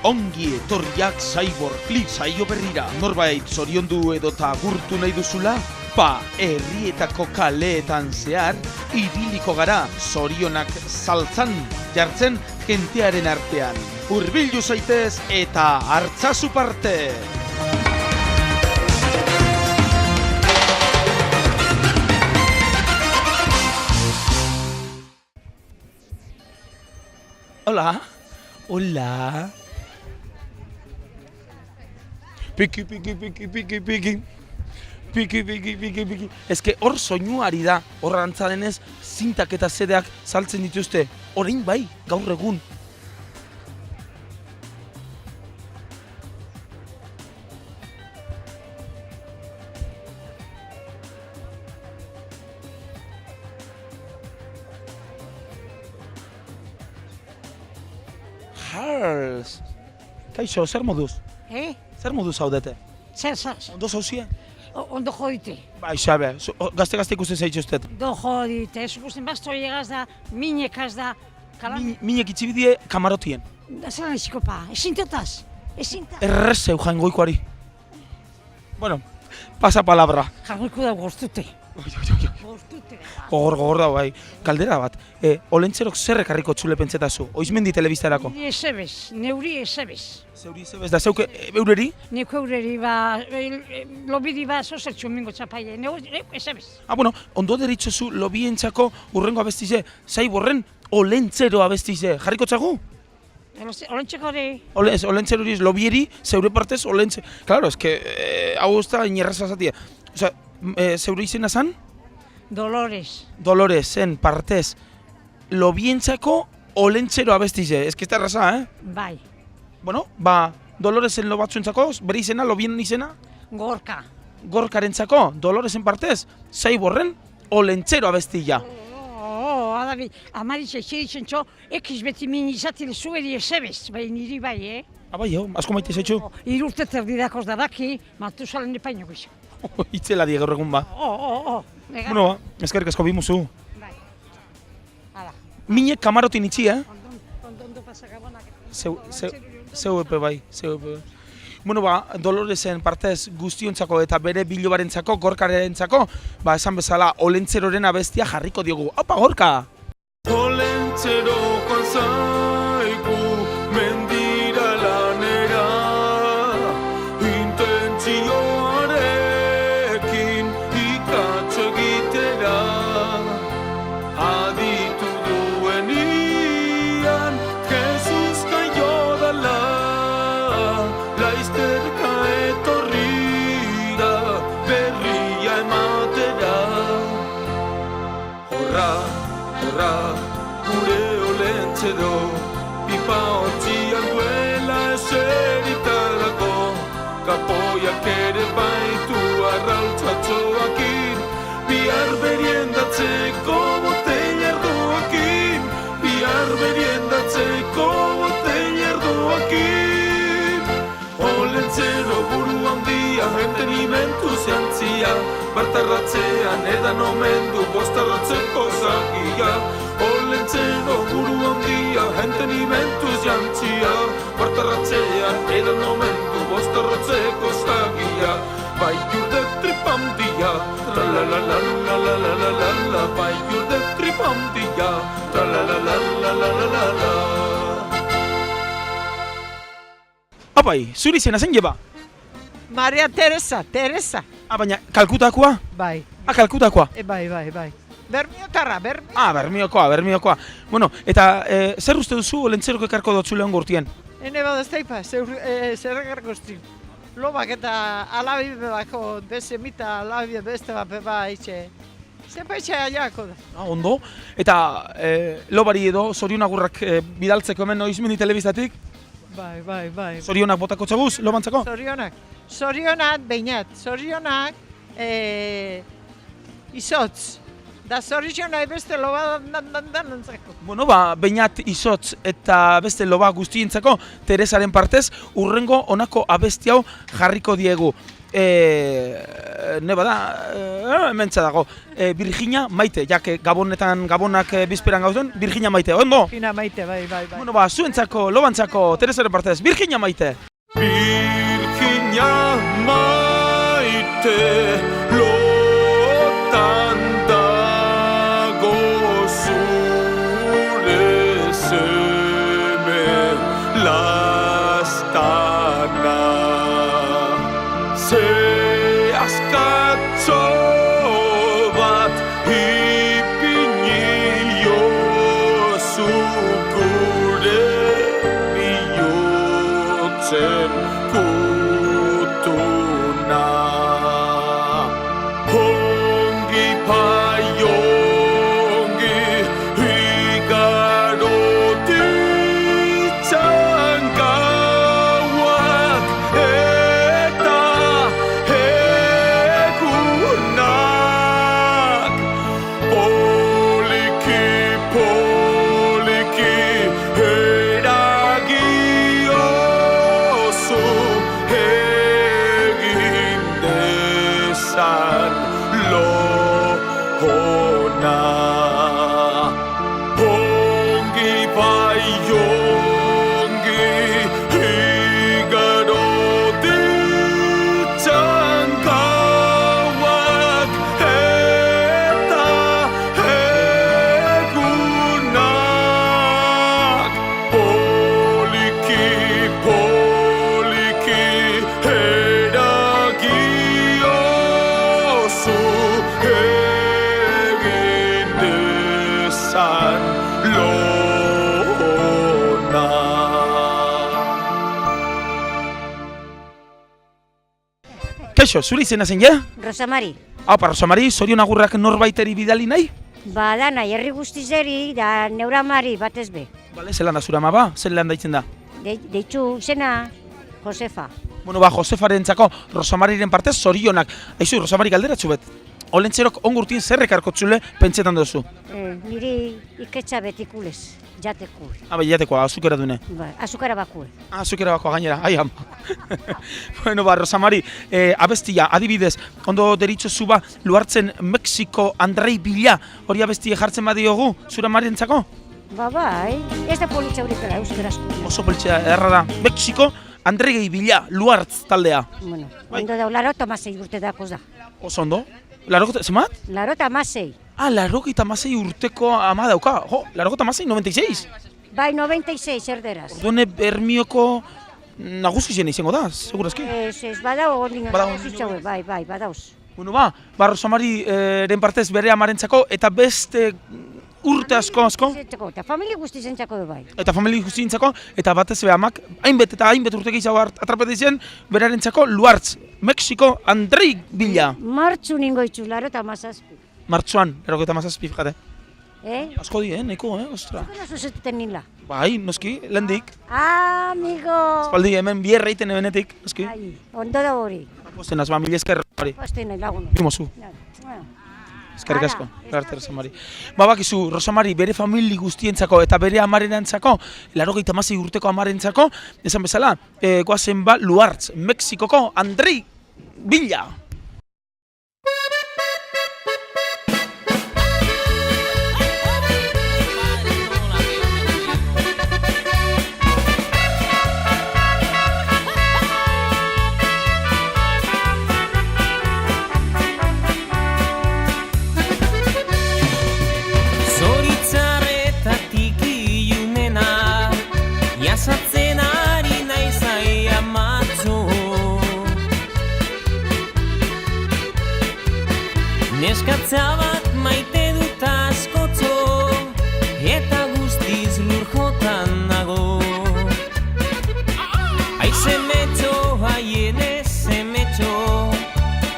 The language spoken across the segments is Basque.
ongi etorriak Cyborg Clip saio berrira. Norbait zoriondu edota agurtu nahi duzula? Herrietako kaleetan zehar, ibiliko gara, zorionak saltzan, jartzen jentearen artean. Hurbildu zaitez eta hartzazu parte! Hola. Hola. Piki. Eske hor soinu ari da, hor antza denez, zintak eta zedeak saltzen dituzte. Orain bai, gaur egun. Harz! Kaixo, zer moduz? Zer moduz zaudete? Zer. Ondo zauzie? Ondo jodite. Bai, xabe, gazte ikusten zaituztet. Ondo jodite, zukusten basto llegaz da, minekaz da. Minek itzibidie kamarotien. Zelan iziko pa, ezintotaz. Errezeu jaingoikoari. Bueno, pasa palabra. Jaingoiko da goztute. Goztute. Gogor da, bai. Kaldera bat, olentzerok zer ekarriko txule pentsetazu? Oizmendi telebistarako? Neuri esebez. Zeuri esebez, da zeuke eureri? Neko eureri lobidi zozer mingo txapaile, neuk esebez. Bueno, ondo deritzozu lobientzako urrengo abestize, Cyborgen olentzero abestize, jarriko txagu? Olentzeko hori? Olentzero hori lobieri, zeure partez olentze... Claro, hau ez da inerraza zatia. Osea, zeure izena zan? Dolores. Dolores, zen, partez. Lobientzako olentzero abestize, ez da erraza, Bai. Bueno, Doloresen lo batzuentzako, bere izena, lobien izena? Gorka. Gorkarentzako, Doloresen partez, Cyborgen olentzero abestila. Adabi, amaritza izeritzen txo, ekiz beti min izatile zueri esebez, bai niri bai, Bai, asko maite zaitxu. Irurte terdidakoz da daki, matuzalen epaino gizu. Itzela die gaur egun ba. Bueno, eskerrik asko bimuzu. Bai. Hala. Minek kamarotin itxi, Ondo pasagabonak. Zeu epe bai. Bueno, Doloresen partez guztiontzako eta bere bilobarentzako, Gorkarentzako, esan bezala, olentzeroren abestia jarriko diogu. Opa, Gorka! Olentzero joan zaigu, mendira lanera, intentzioarekin ikatxo egitera, aditu duenian, Jesus kaio dala, laizterka etorrira, berria ematera. Horra, gure olentzero, pipa ontzian duela eseritarako, kapoiak ere baitu arrautzatxoakin, bihar beriendatzeko botellardoakin, bihar beriendatzeko botellardoakin. Olentzero buru handia, entenimentu zeantzia, bartarratzean edan omendu bostarratzeko zagia. Olentzero buru handia, entenimentu zeantzia, bartarratzean edan omendu bostarratzeko zagia. Bai jurde tripandia, tra-la-la-la-la-la-la-la-la, bai jurde tripandia, tra-la-la-la-la-la-la-la. Apai, zuri zena zen jeba? Maria Teresa. Baina, Kalkutakoa? Bai. Kalkutakoa? Bai. Bermiotarra. Bermiokoa. Bueno, eta zer uste duzu olentzeroko ekarko dutzu lehon gurtien? Hene badazteipa, zer ekarko ztin. Lobak eta alabi bebako, bezemita alabi beste bat beba itxe. Zepa itxe aiako da. Ondo. Eta lobari edo zorionagurrak bidaltzeko hemen Oizmendi telebistatik? Bai. Zorionak botako txabuz, lobantzako? Zorionak behinat. Zorionak izotz. Da zorionak beste loba dantzako. Bueno, behinat izotz eta beste loba guztientzako Teresaren partez urrengo honako abesti hau jarriko diegu. ne bada, hementza dago, Virginia Maite, Gabonak bizperan gauden, Virginia Maite, ondo? Virginia Maite, bai. Bueno, zuentzako, lobantzako, Teresaren partez, Virginia Maite! Virginia Maite, lotan dago zure seme lastana. Ze askatzo bat ipinio zukure bihotzen kutuna. Ongi paiongi igaro ditzan gauak eta egunak. Poliki, poliki eragiozu egin dezan lohona. Ongi baiongi igaro ditzan gauak eta egunak. Poliki, poliki eragiozu egin dezan lohona. Kaixo, zure izena zen ja? Rosamari, Apa, Rosamari, zorion agurrak norbaiteri bidali nahi? badana herri guztizeri da neuramari batez be. Bale, zelan da zure ama ba? Zelan daitzen da? Deitzu zena Josefa. Bueno, Josefarentzako Rosamariren partez zorionak. Aizu, Rosamari galderatzu bet. Olentzerok ongurtin zerrek arkotzule pentsetan duzu. Niri iketxa betikulez, jateku. Habe, jatekoa, azukera dune. Azukara bakue. Azukera bakoa gainera, ai ama. Bueno, Rosamari, abestia, adibidez, ondo deritzozu ba, luartzen Mexiko Andrei Bila, hori abestia jartzen badiogu, zure amarentzako? Bai, ez da politxa hurikara euskarazko. Oso politxea erra da. Mexiko Andrei Bila, luartz taldea. Bueno, Bai. ondo da, larota masei urte dakoz da. Oso ondo? Larogeta, zemat? Larota masei. Larogeta masei urteko ama dauka. Jo, larogeta masei, 96. Bai, 96 erderaz. Orduan bermioko nagusizien izango da, segurazki. Ez badao ondina Badago. zitzaue, bai, badauz. Bueno, Rosamari ren partez bere amarentzako eta beste urte asko. Eta familia guztizentzako bai. Eta familia guztientzako, eta batez be amak, hainbet urte gehiago atrapete izan, berarentzako luartz, Mexiko Andrei Bila. Martxu ningo itxu, larota mazazpi. Martxuan, 97 fijate. Asko di, neko, ostra. Zukera zuzetuten nila. Bai, noski, lendik. Amigo! Espaldi, hemen bierreiten benetik, noski. Ai, ondo da hori. Postenaz, mila esker, hori. Posten nahi lagun. Bimozu. Eskerrik asko, Arte Rosamari. Bakizu, Rosamari bere famili guztientzako eta bere amarenantzako, 96 urteko amarentzako, esan bezala, goazen ba luartz, Mexikoko Andrei Bila. Neskatza bat maite dut askotzo, eta guztiz lur jotan nago. Aizemetxo, haienezemetxo,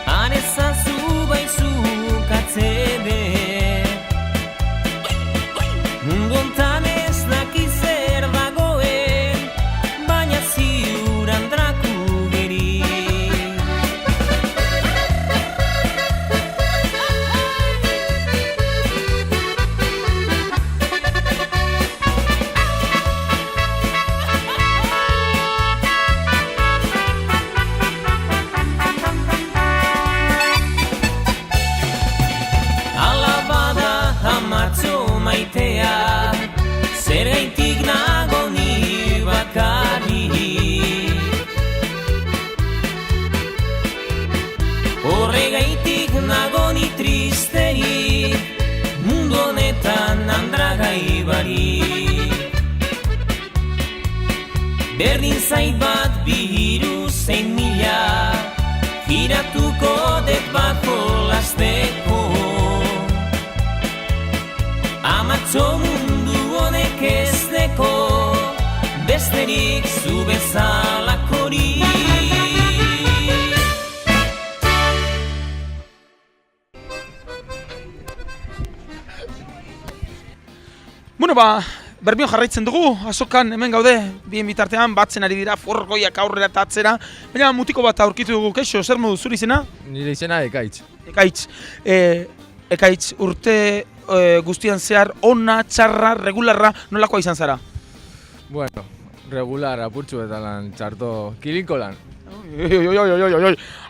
arezazu baizuk atzede. Mundu ontan ez daki zer dagoen, baina ziuran draku geri. berdin zait bat bi hiru zein mila, giratuko det bako lasteko. Amatxo mundu honek ez deko, besterik zu bezalakorik. Bueno, Bermeon jarraitzen dugu, azokan hemen gaude, bien bitartean batzen ari dira, forgoiak aurrera eta atzera, baina mutiko bat aurkitu dugu, keixo, zer modu zuri izena? Nire izena Ekaitz. Ekaitz, Ekaitz, urte guztian zehar, ona, txarra, regularra, nolakoa izan zara? Bueno, regular, apurtxu eta lan, txarto, kilinko lan.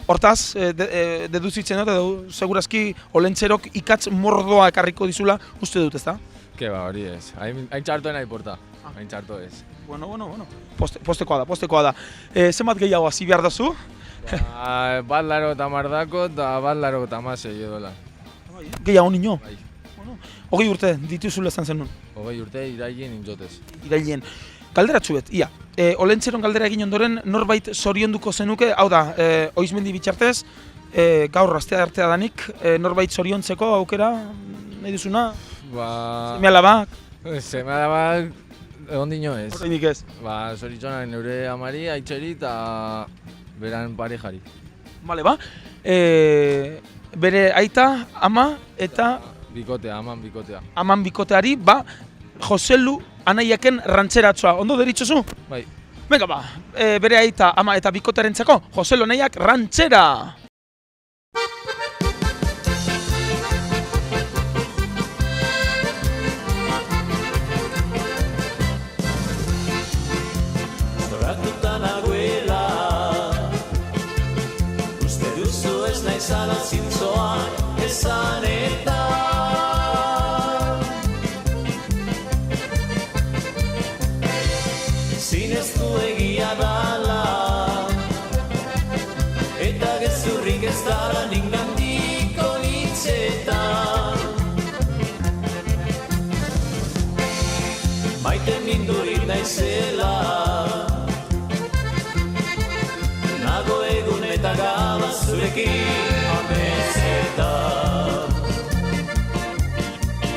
Hortaz, deduzitzen dut, edo segurazki olentzerok ikatz mordoa ekarriko dizula, uste dut, ezta? Keba, hori ez. Hain txartoen nahi porta. Hain txarto ez. Bueno. Postekoa da. Zenbat gehiago hasi behar duzu? Bat laro eta mardako eta bat laro eta masei edola. Gehiago nino? Bai. Bueno, 20 urte dituzula izan zenun. 20 urte irailien intzotez. Irailien. Galderatxu bet, ia. Olentzeron galdera egin ondoren norbait zorionduko zenuke, hau da, oizmendi bitxartez, gaur astea artea danik, norbait zoriontzeko aukera nahi duzuna? Seme alabak? Seme alabak egon dino ez. Horreinik ez? Zoritxonak neure amari, aitxeri eta beran parejari. Bale, bere aita, ama eta... Bikotea, aman bikotea. Aman bikoteari, Joselu anaiaken rantxeratzoa. Ondo deritzozu? Bai. Venga, bere aita, ama eta bikotearentzako, Joselu anaiak rantxera! Zala zintzoa esan eta zineztu egia dala eta gezurrik ez dara ningandiko hitzetan maite mindurik naizela nago egun eta gaba zurekin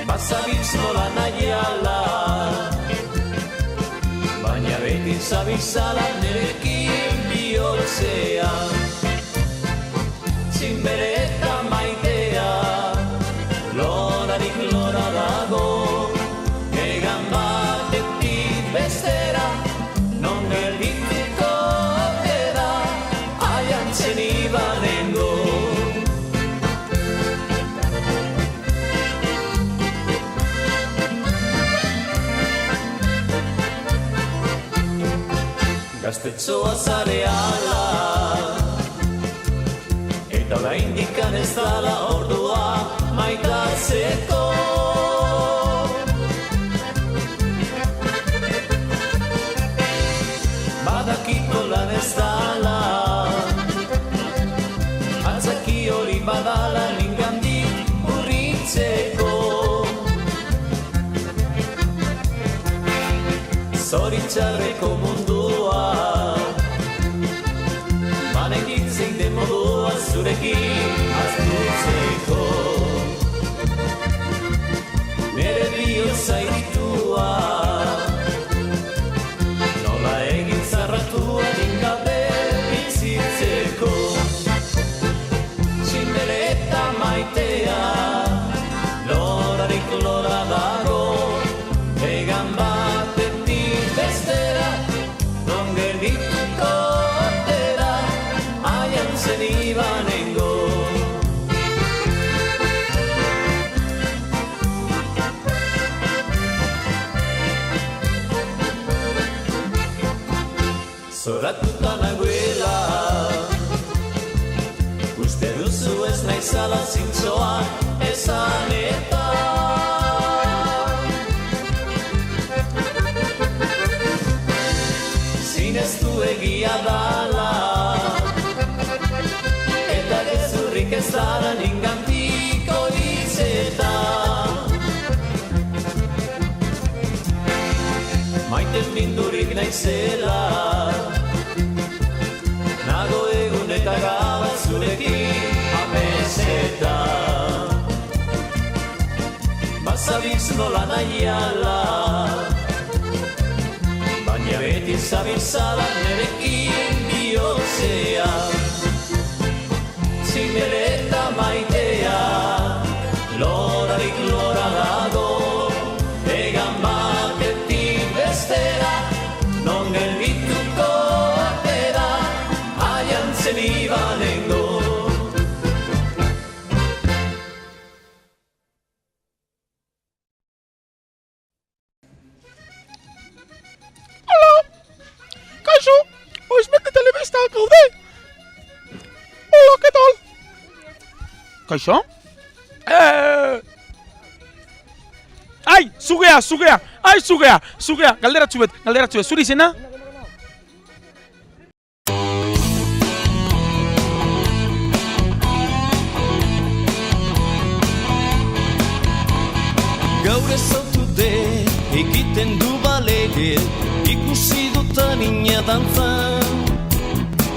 Bazabitz nola nahiala baina beti zabizala nerekin bihotzean Zinbere eta maitea lorarik lora dago egan batetik bestera non geldituko era aiantzen ibanengo Gaztetxoa zare ala eta oraindik ez dala ordua maitatzeko badakiko lan ez dala atzaki hori badala ningandik urritzeko zoritxarreko mundua banekin zein den modua zurekin aztutzeko nere bihotza iritua nola egin zarratua ningabe bizitzeko Zinbere eta maitea lorarik lora dago egan batetik bestera non geldituko ordera aiantzen ibanengo Zoratuta nagoela uste duzu ez naizala zintzoa esan eta zineztu egia dala eta gezurrik ez dara ningantiko hitzetan maite batez mindurik naizela. Nago egun eta gabaz zurekin amezeta. Bazabiz nola nahiala, baina beti zabizala nerekin bihozea. Zimere eta maitea, lorarik lora dago, egan batetik bestera, non geldituko atera, aian zen ibanengo. Kaixo, Oizmende Telebista gaude. Hola, ¿qué tal? Kaixo? Ai, zugea! Ai, zugea! Galderatzu bet, zuri izena? Gaur ezautute egiten du balege, ikusi dutan ina dantzan.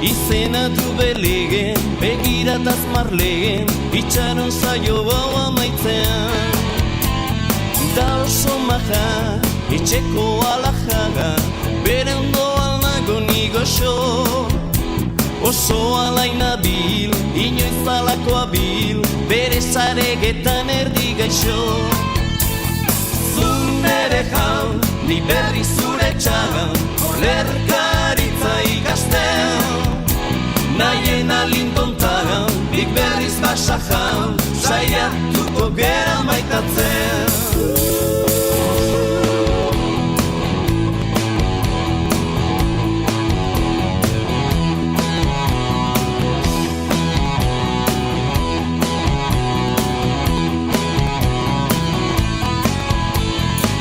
Izena du belegen, begirataz marlegen, itxaron zaio bau amaitzean. Da oso maja, etxeko alajaga, bere ondo alnago nigoxo. Oso alaina bil, inoiz alako abil, bere zaregetan erdi gaixo. Zunere jaun, ni berri zure txagan, olerkaritza ikasten. Nahien alintontagan, nik berriz basajan, saiatuko gera maitatzen.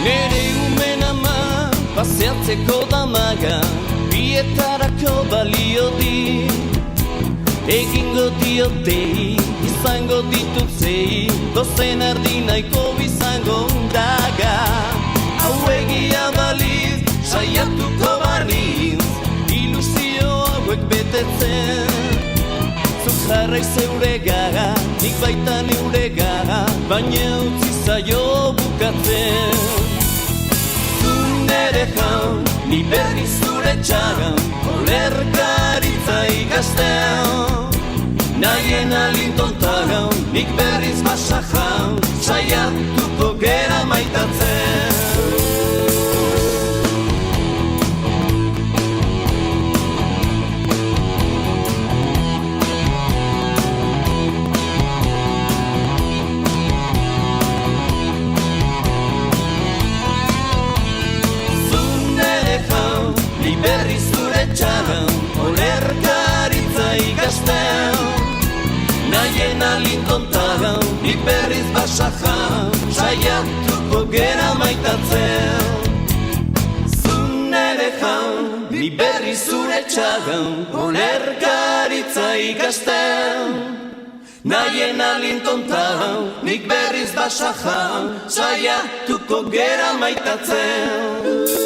Nere umen ama, paseatzeko damaga, bietarako balio di. Egingo diotei, izango ditutzei, dozen erdi nahiko bizango daga. Hau egia baliz, saiatuko barniz, ilusio hauek betetzen. Zuk jarrai zeure gara, nik baita neure gara, baina utzi zaio bukatzen. Zunere jaun, ni berri zure txagan, olerkaritza ikasten. Nahien alintontagan, nik berriz basajan, saiatuko gera maitatzen. Zunere jaun, ni berriz zure txagan, olerkaritza ikasten. Nahien alintontagan, nik berriz basajan, saiatuko gera maitatzen. Zunere jaun, ni berriz zure txagan, olerkaritza ikasten. Nahien alintontagan, nik berriz basajan, saiatuko gera maitatzen.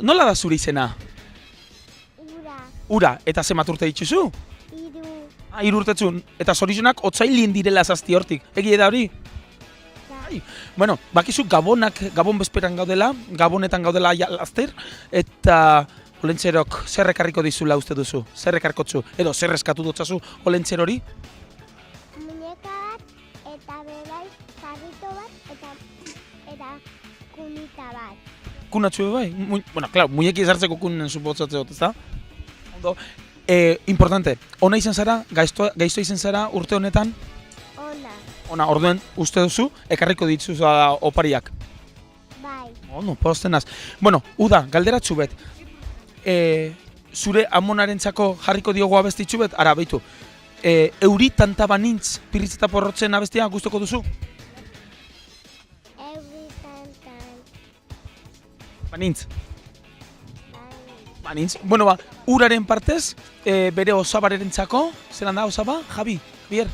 Nola da zure izena? Ura, eta zenbat urte dituzu? 3. 3 urtetzun, eta zorionak otsailin direla zazti hortik, egie da hori? Bai. Bueno, bakizu Gabon bezperan gaudela, Gabonetan gaudela laster, eta olentzerok zer ekarriko dizula uste duzu? Zer ekarkotzu? Edo zer eskatu dutzazu olentzer hori? Muñeka bat, eta beraiz karrito bat, eta kunita bat. Kunatxu bai? Bueno, claro, muñeki ezartzeko kunen supotzatzea dut, ezta? Ondo. Importante, ona izan zara, gaizto izan zara urte honetan? Ona. Ona, orduen, uste duzu, ekarriko ditzu opariak. Bai. Ondo, poztenaz. Bueno, Uda, galderatzu bet. Zure amonarentzako jarriko diogo abestitzu bet? Ara, beitu. Euri tanta banintz pirritz eta porrotzen abestia gustoko duzu? Euri tantan. Banintz. Bai. Banintz. Bueno, ba, uraren partez, bere osabarerentzako, zelan da osaba? Javier.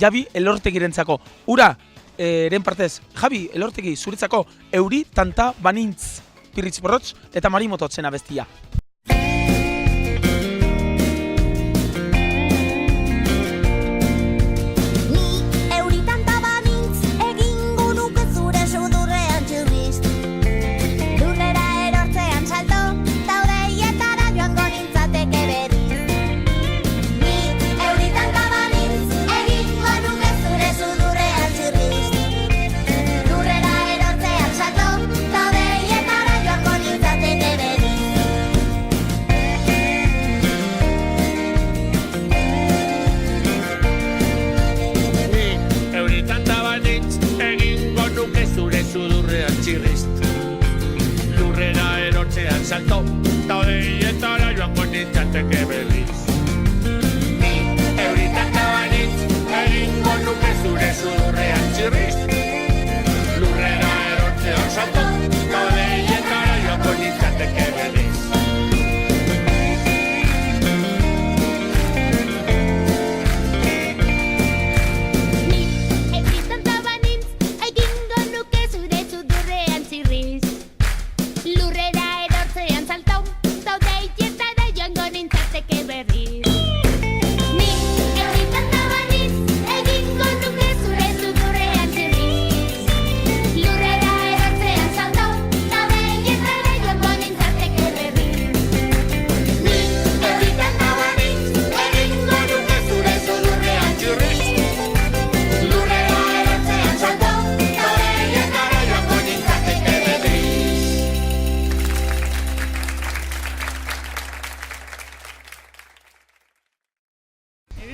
Javi, elortegirentzako. Ura, eren partez, Javi, elortegi, zuretzako, euri tanta banintz pirritz porrotz eta marimototzen abestia. Lurrera erortzean salto, ta odeietara joango nintzateke berriz. Ni euritanta banintz, egingo nuke zure sudurrean txirriz. Lurrera erortzean salto, ta odeietara joango nintzateke berriz.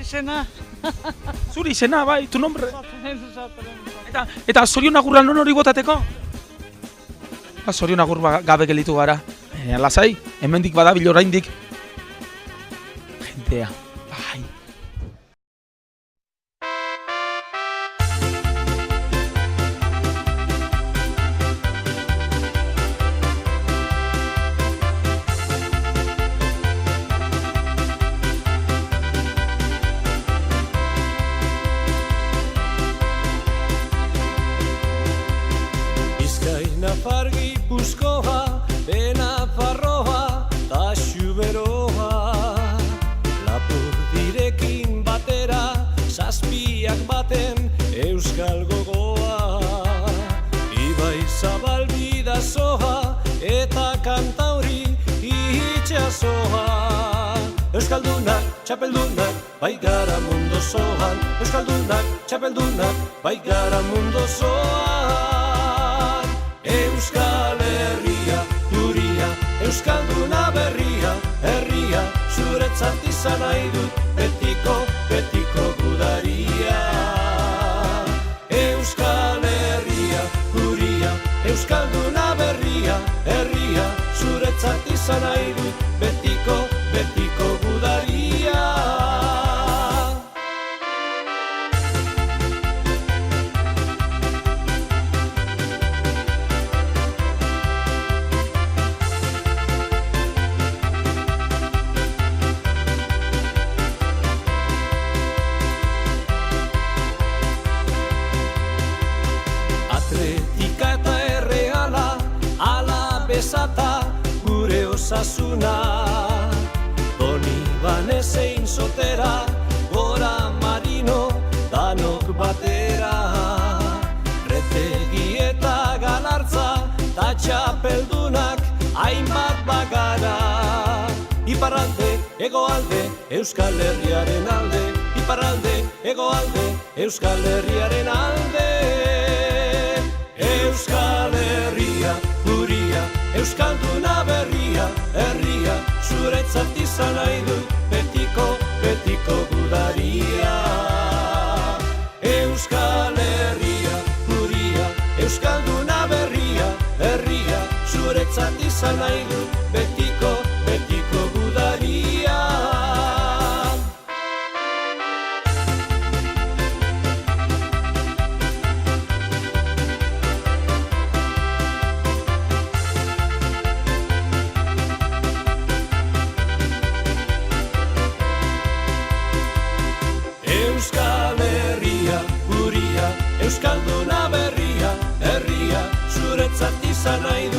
Izena. Zuri izena, bai, tu nombre. Eta zorion agurra non hori botateko? Zorion agur gabe gelitu gara. Lasai, hemendik badabil oraindik. Jentea, bai. Nafar Gipuzkoa, Benafarroa, ta Xuberoa. Lapur direkin batera, zazpiak baten euskal gogoa. Ibai Zabal Bidasoa, eta Kantauri itxasoa. Euskaldunak, txapeldunak, bai gara mundu zoan. Euskaldunak, txapeldunak, bai gara mundu zoan. Euskal Herria, guria, euskalduna berria, herria, zuretzat izan nahi dut, betiko, betiko gudaria. Euskal Herria, guria, euskalduna berria, herria, zuretzat izan nahi dut, betiko, betiko gudaria. Besata gure osasuna, Doni Banezein Sotera, Gora Marino, danok batera. Retegi eta Galartza, ta txapeldunak, hainbat bagara. Iparralde, hegoalde, Euskal Herriaren alde. Iparralde, hegoalde, Euskal Herriaren alde. Euskal Herria, guria, euskalduna berria, herria, zuretzat izan nahi dut, betiko, betiko gudaria. izan nahi dut betiko, betiko gudaria. Euskal Herria, guria, Euskalduna berria, herria, zuretzat izan nahi dut